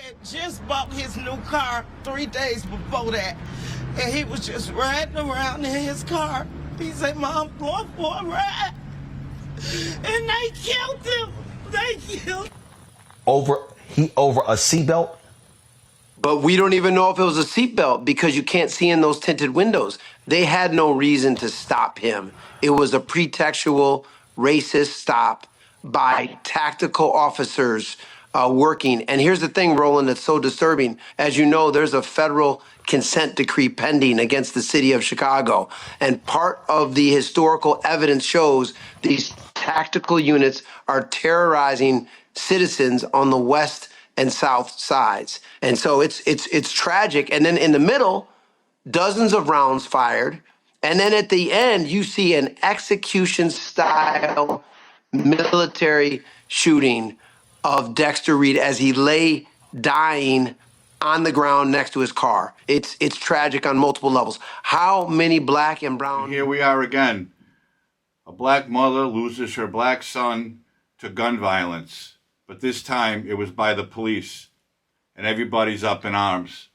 Had just bought his new car 3 days before that, and he was just riding around in his car. He said, "Mom, I'm going for a ride," and they killed him. They killed him. Over a seatbelt? But we don't even know if it was a seatbelt because you can't see in those tinted windows. They had no reason to stop him. It was a pretextual racist stop by tactical officers working. And here's the thing, Roland, that's so disturbing. As you know, there's a federal consent decree pending against the city of Chicago. And part of the historical evidence shows these tactical units are terrorizing citizens on the west and south sides. And so it's tragic. And then in the middle, dozens of rounds fired. And then at the end, you see an execution style military shooting of Dexter Reed as he lay dying on the ground next to his car. It's tragic on multiple levels. How many black and brown... Here we are again. A black mother loses her black son to gun violence. But this time it was by the police. And everybody's up in arms.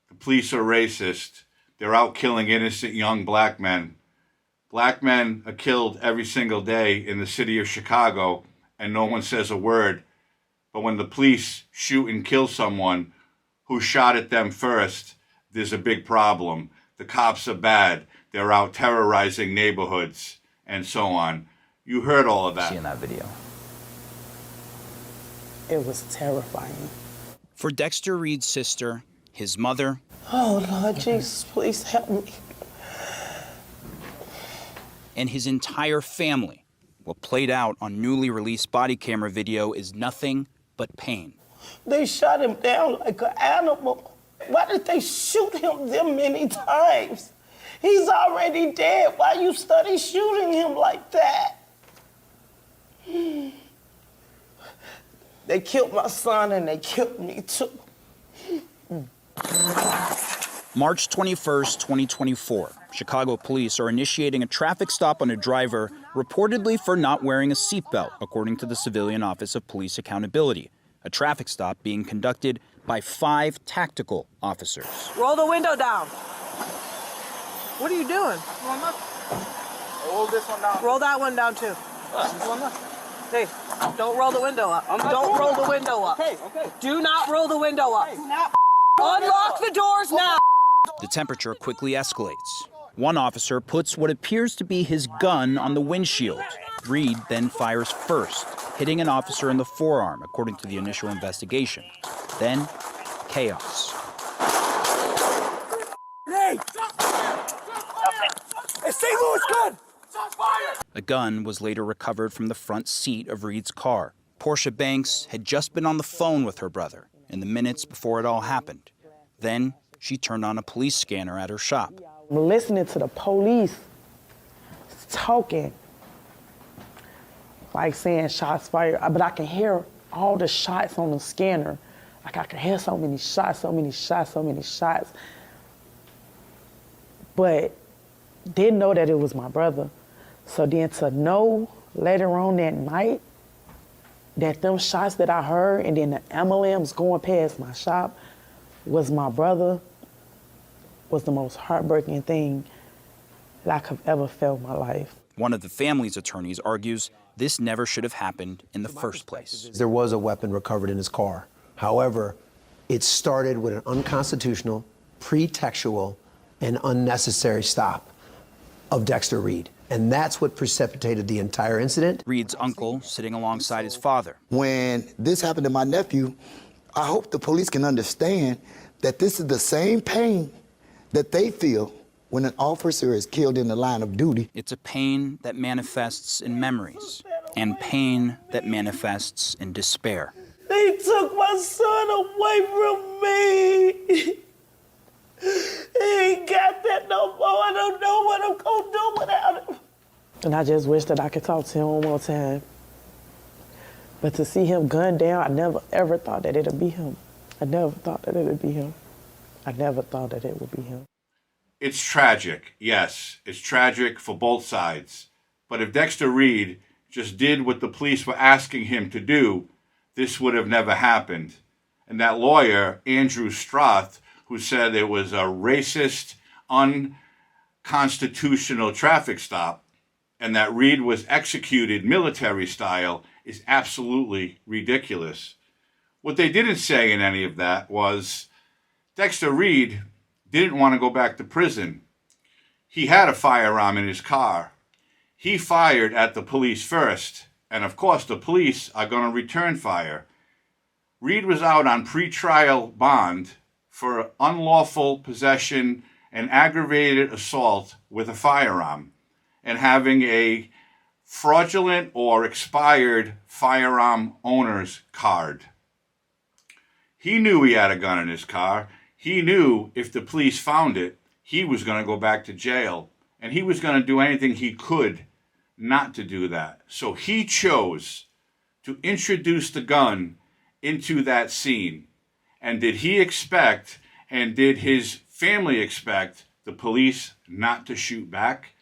The police are racist. They're out killing innocent young black men. Black men are killed every single day in the city of Chicago, and no one says a word. But when the police shoot and kill someone who shot at them first, there's a big problem. The cops are bad. They're out terrorizing neighborhoods and so on. You heard all of that. See in that video. It was terrifying. For Dexter Reed's sister, his mother, Oh, Lord Jesus, please help me. and his entire family, what played out on newly released body camera video is nothing but pain. They shot him down like an animal. Why did they shoot him them many times? He's already dead. Why you study shooting him like that? They killed my son and they killed me too. March 21st, 2024, Chicago police are initiating a traffic stop on a driver reportedly for not wearing a seatbelt, according to the Civilian Office of Police Accountability. A traffic stop being conducted by 5 tactical officers. Roll the window down. What are you doing? Roll this one down. Roll that one down too. Hey, don't roll the window up. Don't roll the window up. Okay. Do not roll the window up. Unlock the doors now. The temperature quickly escalates. One officer puts what appears to be his gun on the windshield. Reed then fires first, hitting an officer in the forearm, according to the initial investigation. Then, chaos. Hey, St. Louis gun! A gun was later recovered from the front seat of Reed's car. Portia Banks had just been on the phone with her brother in the minutes before it all happened. Then, she turned on a police scanner at her shop. I'm listening to the police talking, like saying shots fired, but I can hear all the shots on the scanner. Like I can hear so many shots, so many shots, so many shots. But didn't know that it was my brother. So then to know later on that night that them shots that I heard and then the ambulance going past my shop was my brother was the most heartbreaking thing that I could have ever felt in my life. One of the family's attorneys argues this never should have happened in the first place. There was a weapon recovered in his car. However, it started with an unconstitutional, pretextual, and unnecessary stop of Dexter Reed. And that's what precipitated the entire incident. Reed's uncle sitting alongside his father. When this happened to my nephew, I hope the police can understand that this is the same pain that they feel when an officer is killed in the line of duty. It's a pain that manifests in memories and pain that manifests in despair. They took my son away from me. He ain't got that no more. I don't know what I'm gonna do without him. And I just wish that I could talk to him one more time. But to see him gunned down, I never ever thought that it'd be him. I never thought that it would be him. I never thought that it would be him. It's tragic, yes. It's tragic for both sides. But if Dexter Reed just did what the police were asking him to do, this would have never happened. And that lawyer, Andrew Stroth, who said it was a racist, unconstitutional traffic stop, and that Reed was executed military style, is absolutely ridiculous. What they didn't say in any of that was Dexter Reed didn't want to go back to prison. He had a firearm in his car. He fired at the police first, and of course the police are going to return fire. Reed was out on pretrial bond for unlawful possession and aggravated assault with a firearm and having a fraudulent or expired firearm owner's card. He knew he had a gun in his car. He knew if the police found it, he was going to go back to jail, and he was going to do anything he could not to do that. So he chose to introduce the gun into that scene. And did he expect, and did his family expect, the police not to shoot back?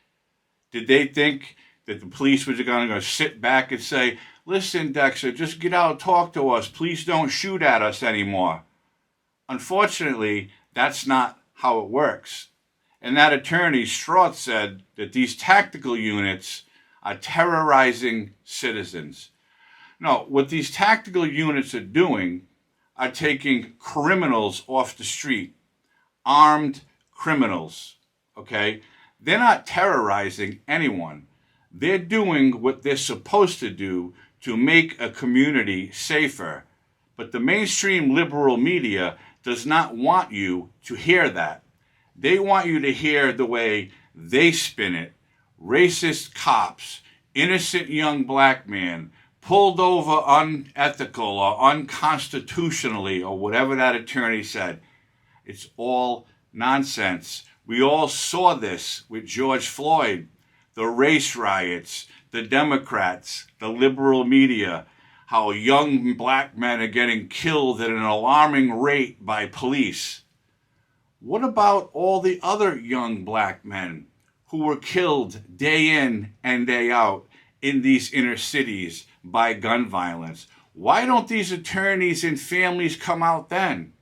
Did they think that the police was going to sit back and say, listen, Dexter, just get out and talk to us. Please don't shoot at us anymore. Unfortunately, that's not how it works. And that attorney, Stroth, said that these tactical units are terrorizing citizens. No, what these tactical units are doing are taking criminals off the street, armed criminals, okay? They're not terrorizing anyone. They're doing what they're supposed to do to make a community safer. But the mainstream liberal media does not want you to hear that. They want you to hear the way they spin it. Racist cops, innocent young black man, pulled over unethical or unconstitutionally or whatever that attorney said. It's all nonsense. We all saw this with George Floyd, the race riots, the Democrats, the liberal media, how young black men are getting killed at an alarming rate by police. What about all the other young black men who were killed day in and day out in these inner cities by gun violence? Why don't these attorneys and families come out then?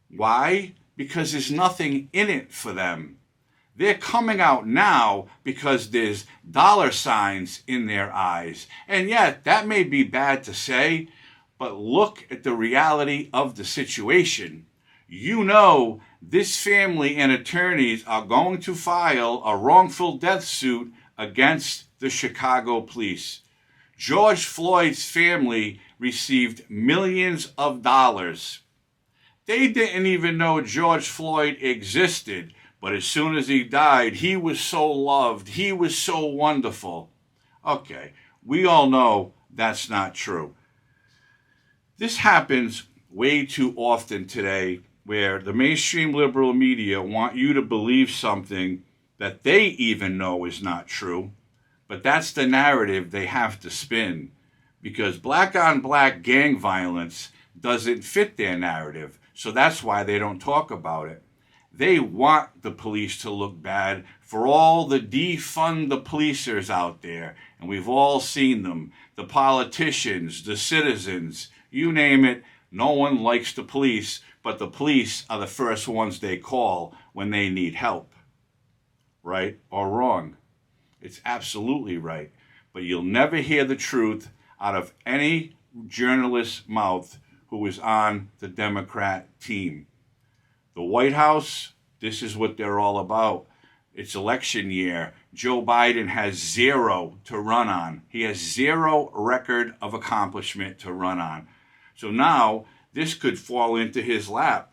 Why? Because there's nothing in it for them. They're coming out now because there's dollar signs in their eyes. And yet, that may be bad to say, but look at the reality of the situation. You know this family and attorneys are going to file a wrongful death suit against the Chicago police. George Floyd's family received millions of dollars. They didn't even know George Floyd existed, but as soon as he died, he was so loved. He was so wonderful. Okay, we all know that's not true. This happens way too often today, where the mainstream liberal media want you to believe something that they even know is not true, but that's the narrative they have to spin, because black on black gang violence doesn't fit their narrative, so that's why they don't talk about it. They want the police to look bad for all the defund the policers out there, and we've all seen them, the politicians, the citizens, you name it. No one likes the police, but the police are the first ones they call when they need help. Right or wrong? It's absolutely right. But you'll never hear the truth out of any journalist's mouth who is on the Democrat team. The White House, this is what they're all about. It's election year. Joe Biden has zero to run on. He has zero record of accomplishment to run on. So now this could fall into his lap.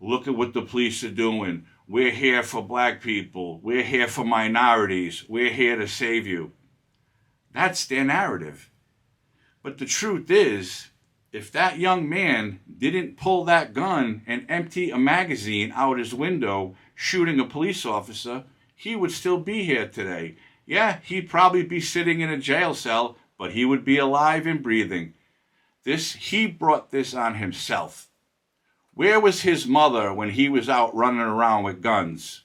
Look at what the police are doing. We're here for black people. We're here for minorities. We're here to save you. That's their narrative. But the truth is, if that young man didn't pull that gun and empty a magazine out his window shooting a police officer, he would still be here today. Yeah, he'd probably be sitting in a jail cell, but he would be alive and breathing. He brought this on himself. Where was his mother when he was out running around with guns?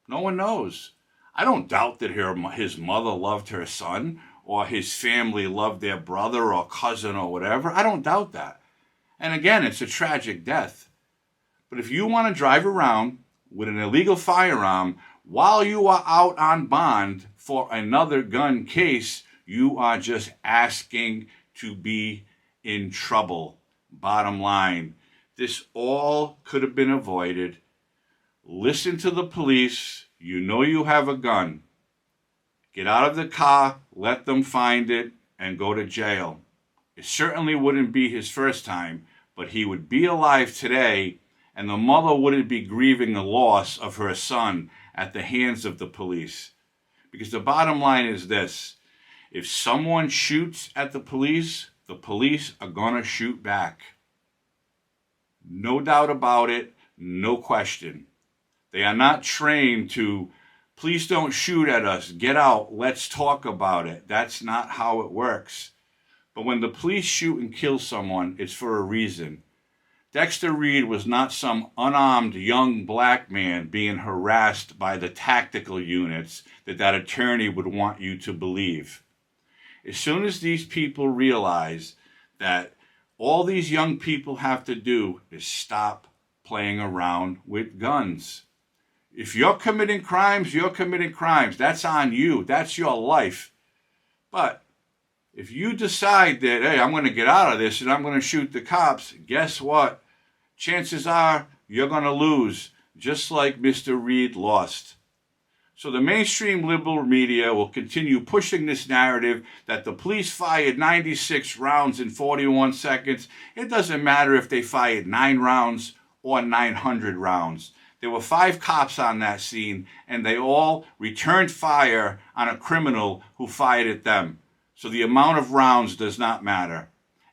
No one knows. I don't doubt that his mother loved her son, or his family loved their brother or cousin or whatever. I don't doubt that. And again, it's a tragic death. But if you want to drive around with an illegal firearm while you are out on bond for another gun case, you are just asking to be in trouble. Bottom line, this all could have been avoided. Listen to the police. You know you have a gun. Get out of the car, let them find it, and go to jail. It certainly wouldn't be his first time, but he would be alive today, and the mother wouldn't be grieving the loss of her son at the hands of the police. Because the bottom line is this: if someone shoots at the police are going to shoot back. No doubt about it, no question. They are not trained to, please don't shoot at us, get out, let's talk about it. That's not how it works. But when the police shoot and kill someone, it's for a reason. Dexter Reed was not some unarmed young black man being harassed by the tactical units that attorney would want you to believe. As soon as these people realize that all these young people have to do is stop playing around with guns. If you're committing crimes, you're committing crimes. That's on you. That's your life. But if you decide that, hey, I'm going to get out of this and I'm going to shoot the cops, guess what? Chances are you're going to lose, just like Mr. Reed lost. So the mainstream liberal media will continue pushing this narrative that the police fired 96 rounds in 41 seconds. It doesn't matter if they fired 9 rounds or 900 rounds. There were 5 cops on that scene, and they all returned fire on a criminal who fired at them. So the amount of rounds does not matter.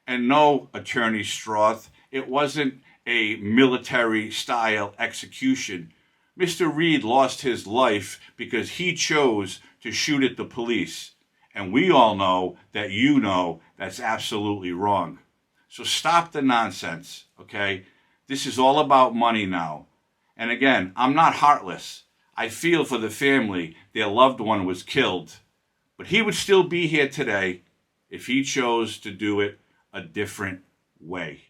And no, Attorney Stroth, it wasn't a military-style execution. Mr. Reed lost his life because he chose to shoot at the police. And we all know that you know that's absolutely wrong. So stop the nonsense, okay? This is all about money now. And again, I'm not heartless. I feel for the family. Their loved one was killed. But he would still be here today if he chose to do it a different way.